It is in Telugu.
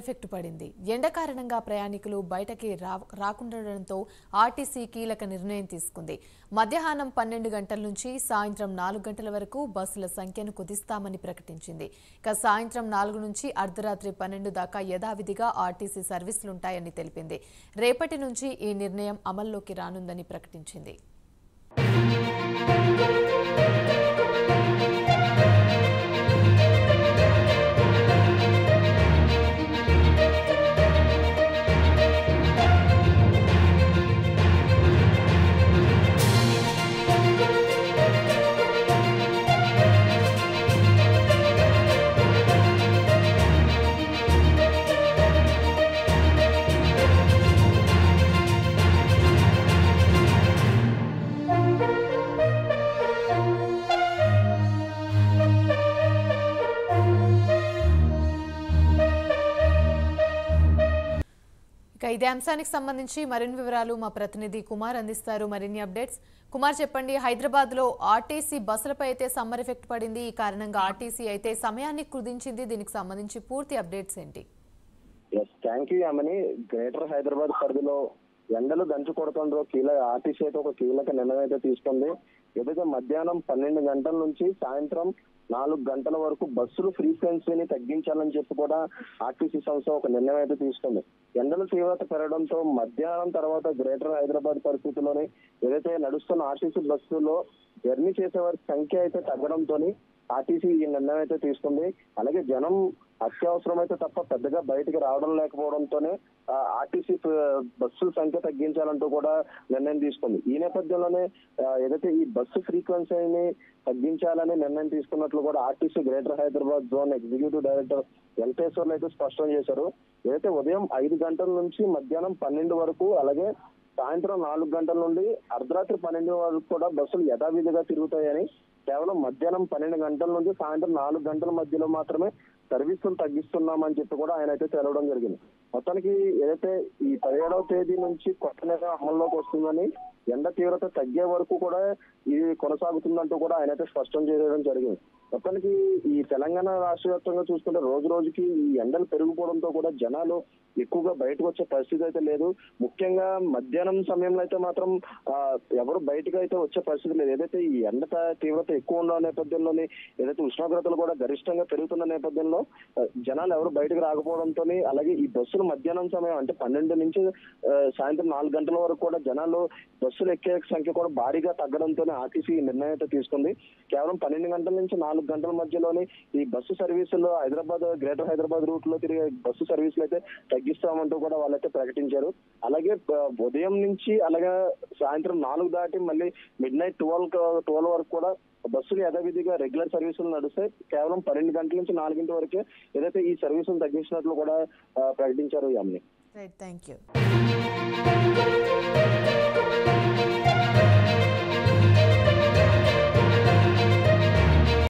ఎఫెక్ట్ పడింది. ఎండ కారణంగా ప్రయాణికులు బయటకి రాకుండడంతో ఆర్టీసీ కీలక నిర్ణయం తీసుకుంది. మధ్యాహ్నం 12 గంటల నుంచి సాయంత్రం 4 గంటల వరకు బస్సుల సంఖ్యను కుదిస్తామని ప్రకటించింది. ఇక సాయంత్రం 4 నుంచి అర్ధరాత్రి 12 దాకా యథావిధిగా ఆర్టీసీ సర్వీసులుంటాయని తెలిపింది. రేపటి నుంచి ఈ నిర్ణయం అమల్లోకి రానుందని ప్రకటించింది. ఇదే అంశానికి సంబంధించి మరిన్ని వివరాలు మా ప్రతినిధి కుమార్ అందిస్తారు. మరిన్ని అప్డేట్స్ కుమార్ చెప్పండి. హైదరాబాద్ లో ఆర్టీసీ బస్సులపై అయితే సమ్మర్ ఎఫెక్ట్ పడింది. ఈ కారణంగా ఆర్టీసీ అయితే సమయాన్ని కుదించింది. దీనికి సంబంధించి పూర్తి అప్డేట్స్ ఏంటి? Thank you Yamini. Greater Hyderabad పరిధిలో ఎండలు దంచు కొడుతుండ్రో ఆర్టీసీ అయితే ఒక కీలక నిర్ణయం అయితే తీసుకుంది. ఏదైతే మధ్యాహ్నం 12 గంటల నుంచి సాయంత్రం 4 గంటల వరకు బస్సులు ఫ్రీక్వెన్సీని తగ్గించాలని చెప్పి కూడా ఆర్టీసీ సంస్థ ఒక నిర్ణయం అయితే తీసుకుంది. ఎండల తీవ్రత పెరగడంతో మధ్యాహ్నం తర్వాత గ్రేటర్ హైదరాబాద్ పరిస్థితిలోని ఏదైతే నడుస్తున్న ఆర్టీసీ బస్సులో జర్నీ చేసే వారి సంఖ్య అయితే తగ్గడంతో ఆర్టీసీ ఈ నిర్ణయం అయితే తీసుకుంది. అలాగే జనం అత్యవసరం అయితే తప్ప పెద్దగా బయటికి రావడం లేకపోవడంతోనే ఆర్టీసీ బస్సుల సంఖ్య తగ్గించాలంటూ కూడా నిర్ణయం తీసుకుంది. ఈ నేపథ్యంలోనే ఏదైతే ఈ బస్సు ఫ్రీక్వెన్సీని తగ్గించాలని నిర్ణయం తీసుకున్నట్లు కూడా RTC greater Hyderabad zone executive director Venkateswarlu అయితే స్పష్టం చేశారు. ఏదైతే ఉదయం 5 గంటల నుంచి మధ్యాహ్నం 12 వరకు అలాగే సాయంత్రం 4 గంటల నుండి అర్ధరాత్రి 12 వరకు కూడా బస్సులు యథావిధిగా తిరుగుతాయని, కేవలం మధ్యాహ్నం 12 గంటల నుంచి సాయంత్రం 4 గంటల మధ్యలో మాత్రమే సర్వీసులు తగ్గిస్తున్నామని చెప్పి కూడా ఆయన అయితే తెలవడం జరిగింది. మొత్తానికి ఏదైతే ఈ 17వ తేదీ నుంచి కొత్త నిర్ణయం అమల్లోకి వస్తుందని, ఎండ తీవ్రత తగ్గే వరకు కూడా ఇది కొనసాగుతుందంటూ కూడా ఆయన అయితే స్పష్టం చేయడం జరిగింది. మొత్తానికి ఈ తెలంగాణ రాష్ట్ర వ్యాప్తంగా చూసుకుంటే రోజు రోజుకి ఈ ఎండలు పెరిగిపోవడంతో కూడా జనాలు ఎక్కువగా బయటకు వచ్చే పరిస్థితి అయితే లేదు. ముఖ్యంగా మధ్యాహ్నం సమయంలో అయితే మాత్రం ఎవరు బయటకు అయితే వచ్చే పరిస్థితి లేదు. ఏదైతే ఈ ఎండ తీవ్రత ఎక్కువ ఉన్న నేపథ్యంలోని ఏదైతే ఉష్ణోగ్రతలు కూడా గరిష్టంగా పెరుగుతున్న నేపథ్యంలో జనాలు ఎవరు బయటకు రాకపోవడంతో, అలాగే ఈ బస్సులు మధ్యాహ్నం సమయం అంటే 12 నుంచి సాయంత్రం 4 గంటల వరకు కూడా జనాలు బస్సులు ఎక్కే సంఖ్య కూడా భారీగా తగ్గడంతోనే ఆర్టీసీ నిర్ణయం అయితే తీసుకుంది. కేవలం 12 గంటల నుంచి 4 గంటల మధ్యలోనే ఈ బస్సు సర్వీసులు గ్రేటర్ హైదరాబాద్ రూట్ లో తిరిగే బస్సు సర్వీసులు అయితే తగ్గిస్తామంటూ కూడా వాళ్ళైతే ప్రకటించారు. అలాగే ఉదయం నుంచి అలాగే సాయంత్రం 4 దాటి మళ్ళీ మిడ్నైట్ 12 వరకు కూడా బస్సులు యథావిధిగా రెగ్యులర్ సర్వీసులు నడుస్తాయి. కేవలం 12 గంటల నుంచి 4 వరకే ఏదైతే ఈ సర్వీసులు తగ్గించినట్లు కూడా ప్రకటించారు. యామిని. Right, thank you.